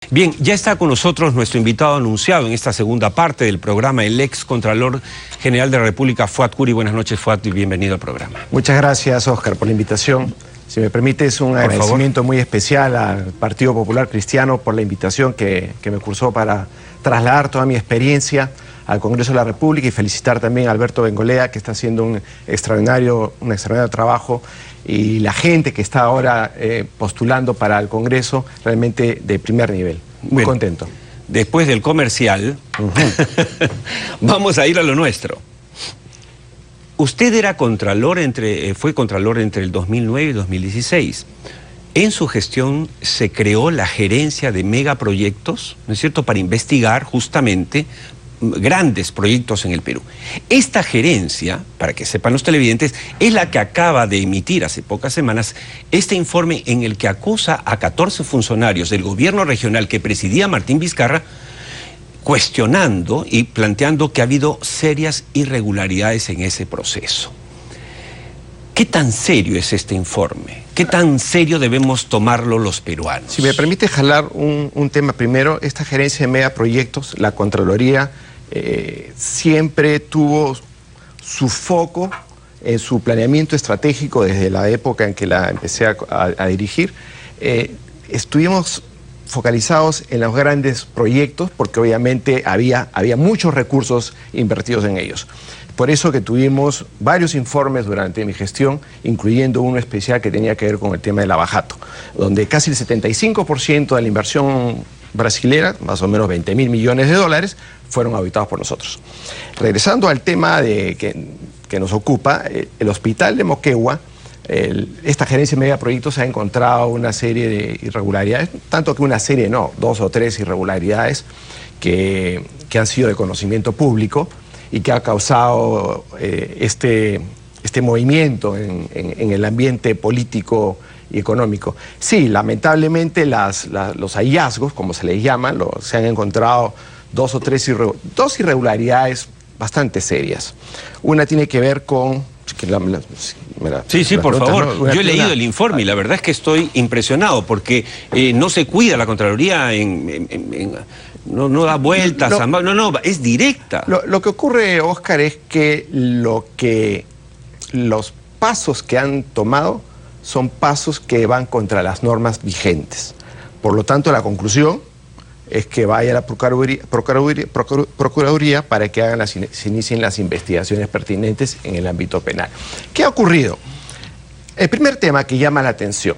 Bien, ya está con nosotros nuestro invitado anunciado en esta segunda parte del programa, el ex Contralor General de la República, Fuad Curi. Buenas noches, Fuad, y bienvenido al programa. Muchas gracias, Oscar, por la invitación. Si me permites, un agradecimiento muy especial al Partido Popular Cristiano por la invitación que me cursó para trasladar toda mi experiencia al Congreso de la República, y felicitar también a Alberto Bengolea, que está haciendo un extraordinario trabajo, y la gente que está ahora postulando para el Congreso, realmente de primer nivel. Muy contento. Después del comercial, vamos a ir a lo nuestro. Usted era contralor fue contralor entre el 2009 y 2016. En su gestión se creó la gerencia de megaproyectos, ¿no es cierto?, para investigar justamente grandes proyectos en el Perú. Esta gerencia, para que sepan los televidentes, es la que acaba de emitir hace pocas semanas este informe en el que acusa a 14 funcionarios del gobierno regional que presidía Martín Vizcarra, cuestionando y planteando que ha habido serias irregularidades en ese proceso. ¿Qué tan serio es este informe? ¿Qué tan serio debemos tomarlo los peruanos? Si me permite jalar un tema primero, esta gerencia de megaproyectos, la Contraloría, siempre tuvo su foco en su planeamiento estratégico desde la época en que la empecé a dirigir. Estuvimos focalizados en los grandes proyectos porque obviamente había muchos recursos invertidos en ellos. Por eso que tuvimos varios informes durante mi gestión, incluyendo uno especial que tenía que ver con el tema del Lavajato, donde casi el 75% de la inversión brasilera, más o menos 20.000 millones de dólares, fueron auditados por nosotros. Regresando al tema que nos ocupa, el hospital de Moquegua, esta gerencia de megaproyectos ha encontrado una serie de irregularidades, tanto que una serie no, 2 o 3 irregularidades que han sido de conocimiento público y que ha causado este movimiento en el ambiente político y económico. Sí, lamentablemente los hallazgos, como se les llama, se han encontrado 2 o 3 irregularidades bastante serias. Una tiene que ver con... Sí, por favor. ¿No? Yo he leído el informe y la verdad es que estoy impresionado porque no se cuida la Contraloría no da vueltas, es directa. Lo que ocurre, Oscar, es que los pasos que han tomado son pasos que van contra las normas vigentes. Por lo tanto, la conclusión es que vaya a la Procuraduría para que se inicien las investigaciones pertinentes en el ámbito penal. ¿Qué ha ocurrido? El primer tema que llama la atención: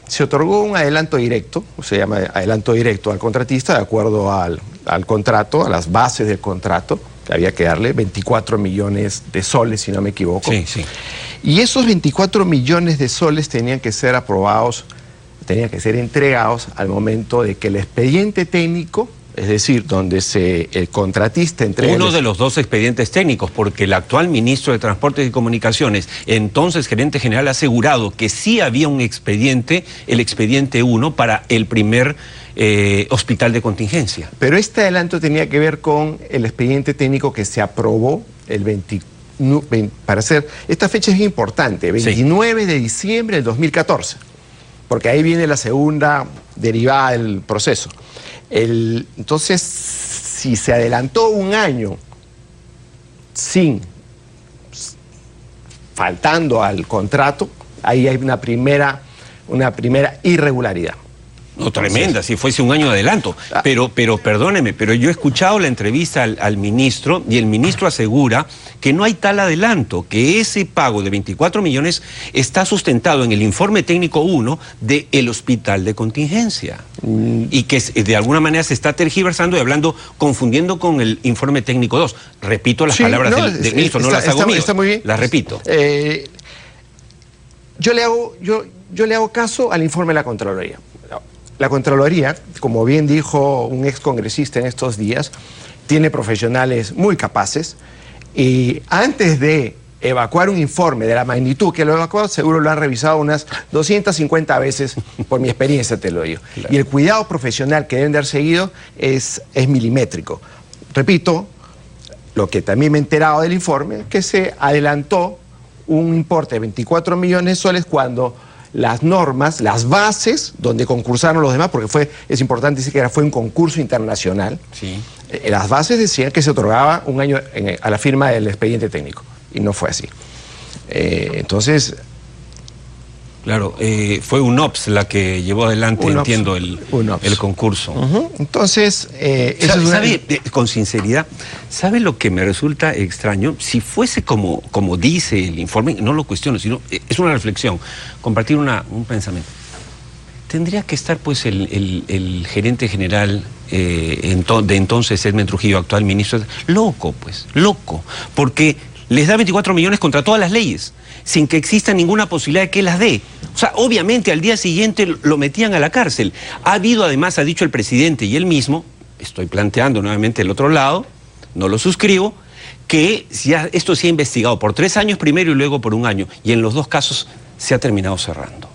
se otorgó un adelanto directo, se llama adelanto directo al contratista, de acuerdo al contrato, a las bases del contrato, que había que darle 24 millones de soles, si no me equivoco. Sí, sí. Y esos 24 millones de soles tenían que ser aprobados, tenían que ser entregados al momento de que el expediente técnico, es decir, donde el contratista entrega... Uno de los 2 expedientes técnicos, porque el actual ministro de Transportes y Comunicaciones, entonces gerente general, ha asegurado que sí había un expediente, el expediente 1, para el primer hospital de contingencia. Pero este adelanto tenía que ver con el expediente técnico que se aprobó el para hacer... Esta fecha es importante, 29 de diciembre del 2014, porque ahí viene la segunda derivada del proceso. Entonces, si se adelantó un año faltando al contrato, ahí hay una primera irregularidad. No, tremenda, si fuese un año de adelanto. Pero perdóneme, pero yo he escuchado la entrevista al ministro y el ministro asegura que no hay tal adelanto, que ese pago de 24 millones está sustentado en el informe técnico 1 del hospital de contingencia. Y que de alguna manera se está tergiversando y confundiendo con el informe técnico 2. Repito las palabras del ministro, no las hago mías. Está muy bien. Las repito. Yo le hago caso al informe de la Contraloría. La Contraloría, como bien dijo un excongresista en estos días, tiene profesionales muy capaces, y antes de evacuar un informe de la magnitud que lo evacuado, seguro lo han revisado unas 250 veces, por mi experiencia te lo digo. Claro. Y el cuidado profesional que deben de haber seguido es milimétrico. Repito, lo que también me he enterado del informe, que se adelantó un importe de 24 millones de soles cuando las normas, las bases donde concursaron los demás, porque es importante decir que fue un concurso internacional. Sí. Las bases decían que se otorgaba un año a la firma del expediente técnico, y no fue así. Entonces... Claro, fue UNOPS la que llevó adelante, entiendo, el concurso. Entonces, ¿sabe, con sinceridad, ¿sabe lo que me resulta extraño? Si fuese como dice el informe, no lo cuestiono, sino es una reflexión, compartir un pensamiento. Tendría que estar pues el gerente general de entonces, Edmen Trujillo, actual ministro, loco, porque les da 24 millones contra todas las leyes, sin que exista ninguna posibilidad de que las dé. O sea, obviamente al día siguiente lo metían a la cárcel. Ha habido, además, ha dicho el presidente y él mismo, estoy planteando nuevamente el otro lado, no lo suscribo, que esto se ha investigado por 3 años primero y luego por 1 año, y en los 2 casos se ha terminado cerrando.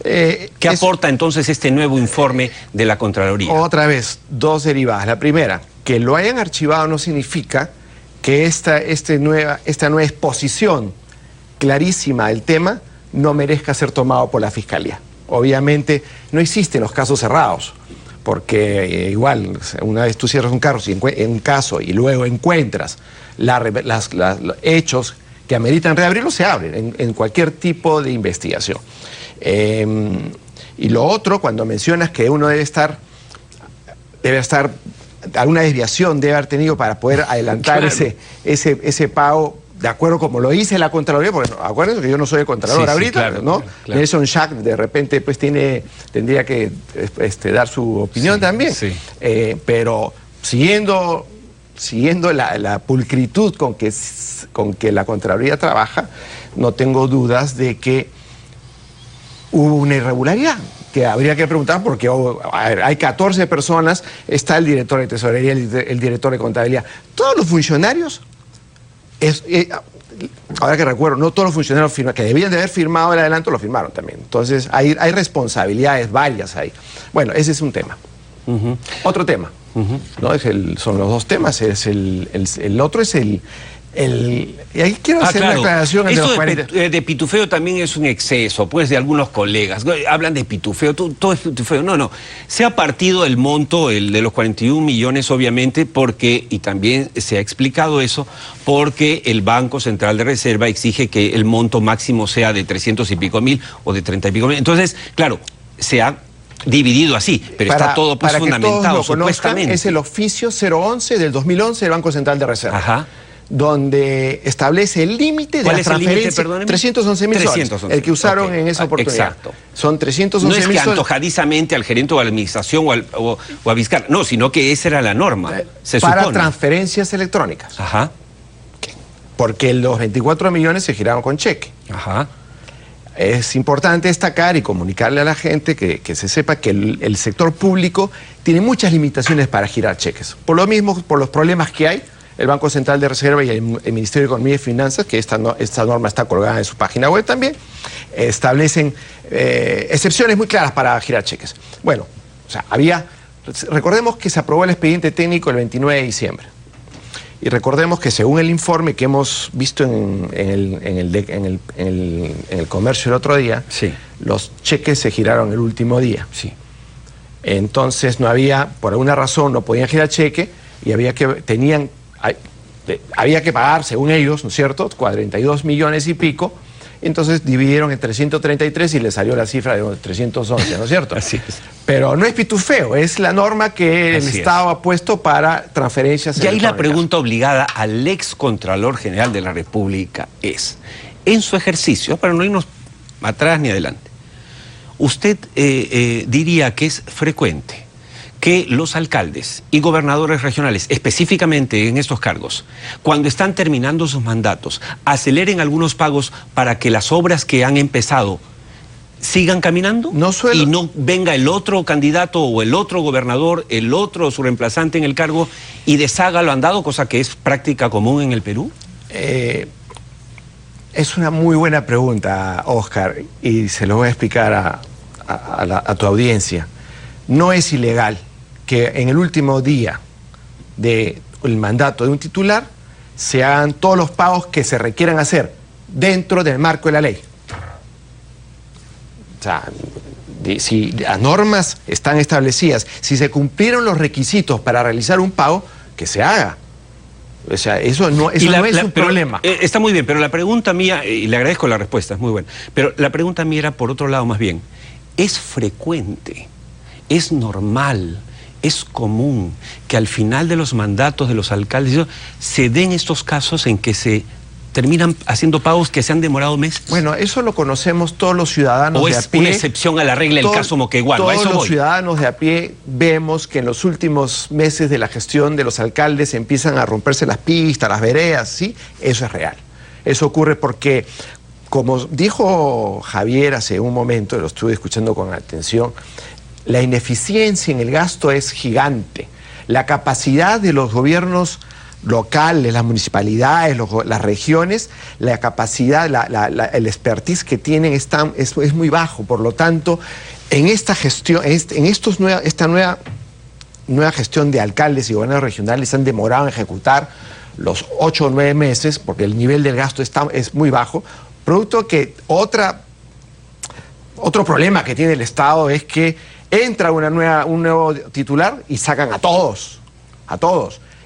¿Qué aporta entonces este nuevo informe de la Contraloría? Otra vez, 2 derivadas. La primera, que lo hayan archivado no significa que esta nueva exposición clarísima del tema no merezca ser tomado por la Fiscalía. Obviamente no existen los casos cerrados, porque igual, una vez tú cierras un caso y luego encuentras los hechos que ameritan reabrirlo, se abren en cualquier tipo de investigación. Y lo otro, cuando mencionas que uno debe estar alguna desviación debe haber tenido para poder adelantar claro. ese pago, de acuerdo como lo hice la Contraloría, porque acuérdense que yo no soy el Contralor ahorita, claro, ¿no? Claro. Nelson Schack de repente pues tendría que dar su opinión también. Sí. Pero siguiendo la pulcritud con que la Contraloría trabaja, no tengo dudas de que hubo una irregularidad que habría que preguntar, porque hay 14 personas, está el director de tesorería, el director de contabilidad. Todos los funcionarios, ahora que recuerdo, no todos los funcionarios que debían de haber firmado el adelanto lo firmaron también. Entonces hay responsabilidades varias ahí. Bueno, ese es un tema. Otro tema, ¿no? Son los 2 temas. El otro es y ahí quiero hacer una aclaración. Esto de pitufeo también es un exceso, pues, de algunos colegas. Hablan de pitufeo, todo es pitufeo. No. Se ha partido el monto, el de los 41 millones, obviamente, y también se ha explicado eso, porque el Banco Central de Reserva exige que el monto máximo sea de 300 y pico mil o de 30 y pico mil. Entonces, claro, se ha dividido así, pero está todo pues fundamentado, que todos lo supuestamente. Conozcan, es el oficio 011 del 2011 del Banco Central de Reserva. Ajá. Donde establece el límite de la transferencia. 311.000 soles, el que usaron en esa oportunidad. Exacto. Son 311.000 soles. No es que antojadizamente al gerente o a la administración o a Vizcarra, no, sino que esa era la norma, se para supone. Transferencias electrónicas. Ajá. Porque los 24 millones se giraron con cheque. Ajá. Es importante destacar y comunicarle a la gente que se sepa que el sector público tiene muchas limitaciones para girar cheques. Por lo mismo, por los problemas que hay, el Banco Central de Reserva y el Ministerio de Economía y Finanzas, que esta norma está colgada en su página web también, establecen excepciones muy claras para girar cheques. Bueno, o sea, recordemos que se aprobó el expediente técnico el 29 de diciembre. Y recordemos que según el informe que hemos visto en el comercio el otro día, sí, los cheques se giraron el último día. Sí. Entonces por alguna razón no podían girar cheque y había que pagar, según ellos, ¿no es cierto?, 42 millones y pico. Entonces dividieron en 333 y le salió la cifra de 311, ¿no es cierto? Así es. Pero no es pitufeo, es la norma que el Estado ha puesto para transferencias electrónicas. Y ahí la pregunta obligada al ex Contralor General de la República es, en su ejercicio, para no irnos atrás ni adelante, ¿usted diría que es frecuente que los alcaldes y gobernadores regionales, específicamente en estos cargos, cuando están terminando sus mandatos, aceleren algunos pagos para que las obras que han empezado sigan caminando? Y no venga el otro candidato o el otro gobernador, su reemplazante en el cargo, y deshaga lo andado, cosa que es práctica común en el Perú. Es una muy buena pregunta, Oscar, y se lo voy a explicar a tu audiencia. No es ilegal que en el último día del mandato de un titular se hagan todos los pagos que se requieran hacer dentro del marco de la ley. O sea, si las normas están establecidas, si se cumplieron los requisitos para realizar un pago, que se haga. O sea, eso no es un problema. Está muy bien, pero la pregunta mía, y le agradezco la respuesta, es muy buena, pero la pregunta mía era por otro lado más bien, ¿es frecuente, es normal, es común que al final de los mandatos de los alcaldes se den estos casos en que se terminan haciendo pagos que se han demorado meses? Bueno, eso lo conocemos todos los ciudadanos de a pie. ¿O es una excepción a la regla el caso Moquegua? Todos los ciudadanos de a pie vemos que en los últimos meses de la gestión de los alcaldes empiezan a romperse las pistas, las veredas, ¿sí? Eso es real. Eso ocurre porque, como dijo Javier hace un momento, lo estuve escuchando con atención, la ineficiencia en el gasto es gigante. La capacidad de los gobiernos locales, las municipalidades, las regiones, la capacidad, el expertise que tienen es muy bajo. Por lo tanto, en esta gestión, esta nueva gestión de alcaldes y gobernadores regionales han demorado en ejecutar los 8 o 9 meses, porque el nivel del gasto es muy bajo, producto que otro problema que tiene el Estado es que entra un nuevo titular y sacan a todos.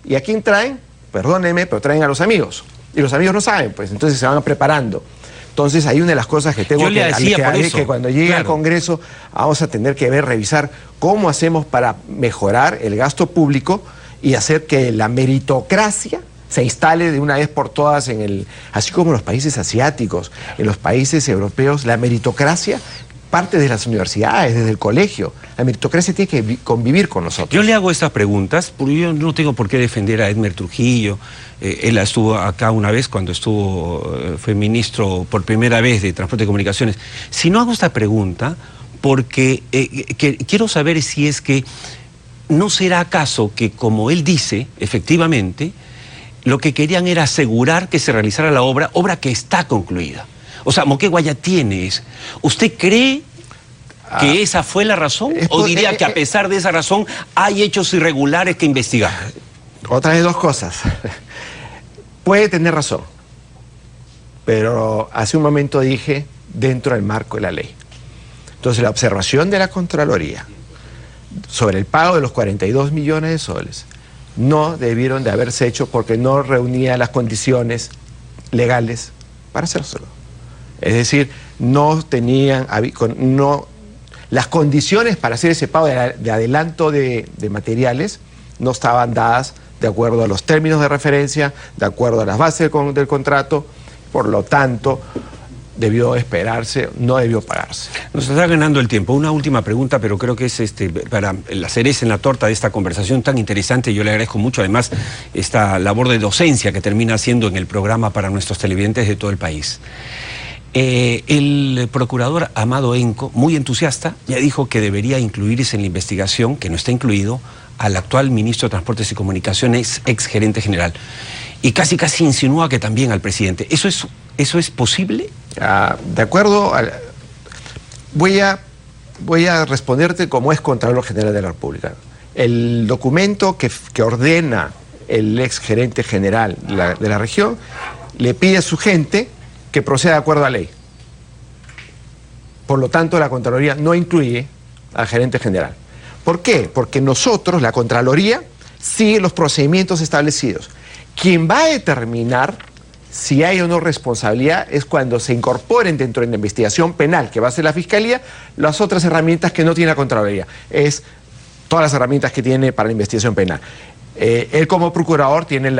¿Y a quién traen? Perdónenme, pero traen a los amigos. Y los amigos no saben, pues entonces se van preparando. Entonces hay una de las cosas que tengo que cuando llegue al Congreso vamos a tener que revisar cómo hacemos para mejorar el gasto público y hacer que la meritocracia se instale de una vez por todas así como en los países asiáticos, en los países europeos, la meritocracia parte de las universidades, desde el colegio. La meritocracia tiene que convivir con nosotros. Yo le hago estas preguntas, porque yo no tengo por qué defender a Edmer Trujillo. Él estuvo acá una vez cuando fue ministro por primera vez de Transporte y Comunicaciones. Si no hago esta pregunta, porque quiero saber si es que no será acaso que, como él dice, efectivamente, lo que querían era asegurar que se realizara la obra que está concluida. O sea, Moquegua ya tiene eso. ¿Usted cree que esa fue la razón? ¿O diría que a pesar de esa razón hay hechos irregulares que investigar? Otra de dos cosas. Puede tener razón, pero hace un momento dije dentro del marco de la ley. Entonces la observación de la Contraloría sobre el pago de los 42 millones de soles no debieron de haberse hecho porque no reunía las condiciones legales para hacérselo. Es decir, no tenían las condiciones para hacer ese pago de adelanto de materiales no estaban dadas de acuerdo a los términos de referencia, de acuerdo a las bases del contrato, por lo tanto, debió esperarse, no debió pagarse. Nos está ganando el tiempo. Una última pregunta, pero creo que es para la cereza en la torta de esta conversación tan interesante. Yo le agradezco mucho, además, esta labor de docencia que termina haciendo en el programa para nuestros televidentes de todo el país. El procurador Amado Enco, muy entusiasta, ya dijo que debería incluirse en la investigación, que no está incluido, al actual ministro de Transportes y Comunicaciones, ex gerente general. Y casi insinúa que también al presidente. ¿Eso es posible? De acuerdo, voy a responderte como es Contralor General de la República. El documento que ordena el ex gerente general de la región le pide a su gente que proceda de acuerdo a ley. Por lo tanto, la Contraloría no incluye al gerente general. ¿Por qué? Porque nosotros, la Contraloría, sigue los procedimientos establecidos. Quien va a determinar si hay o no responsabilidad es cuando se incorporen dentro de la investigación penal que va a hacer la Fiscalía las otras herramientas que no tiene la Contraloría. Es todas las herramientas que tiene para la investigación penal. Él como procurador tiene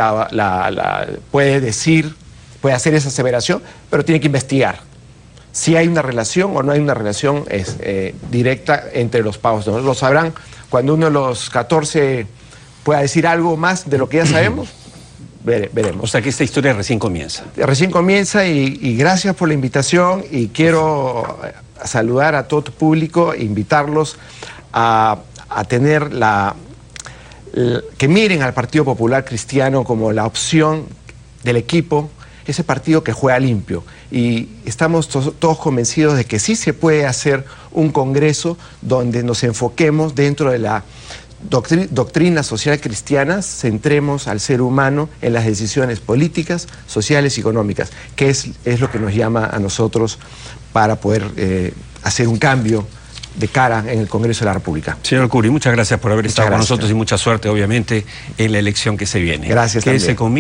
puede hacer esa aseveración, pero tiene que investigar si hay una relación o no hay una relación directa entre los pagos. ¿No? Lo sabrán cuando uno de los 14 pueda decir algo más de lo que ya sabemos. Veremos. O sea que esta historia recién comienza. Recién comienza y gracias por la invitación y quiero saludar a todo tu público e invitarlos a tener que miren al Partido Popular Cristiano como la opción del equipo, ese partido que juega limpio. Y estamos todos convencidos de que sí se puede hacer un congreso donde nos enfoquemos dentro de la doctrina social cristiana, centremos al ser humano en las decisiones políticas, sociales y económicas, que es lo que nos llama a nosotros para poder hacer un cambio de cara en el Congreso de la República. Señor Curi, muchas gracias por haber estado con gracias. nosotros y mucha suerte, obviamente, en la elección que se viene. Gracias. Quédese conmigo.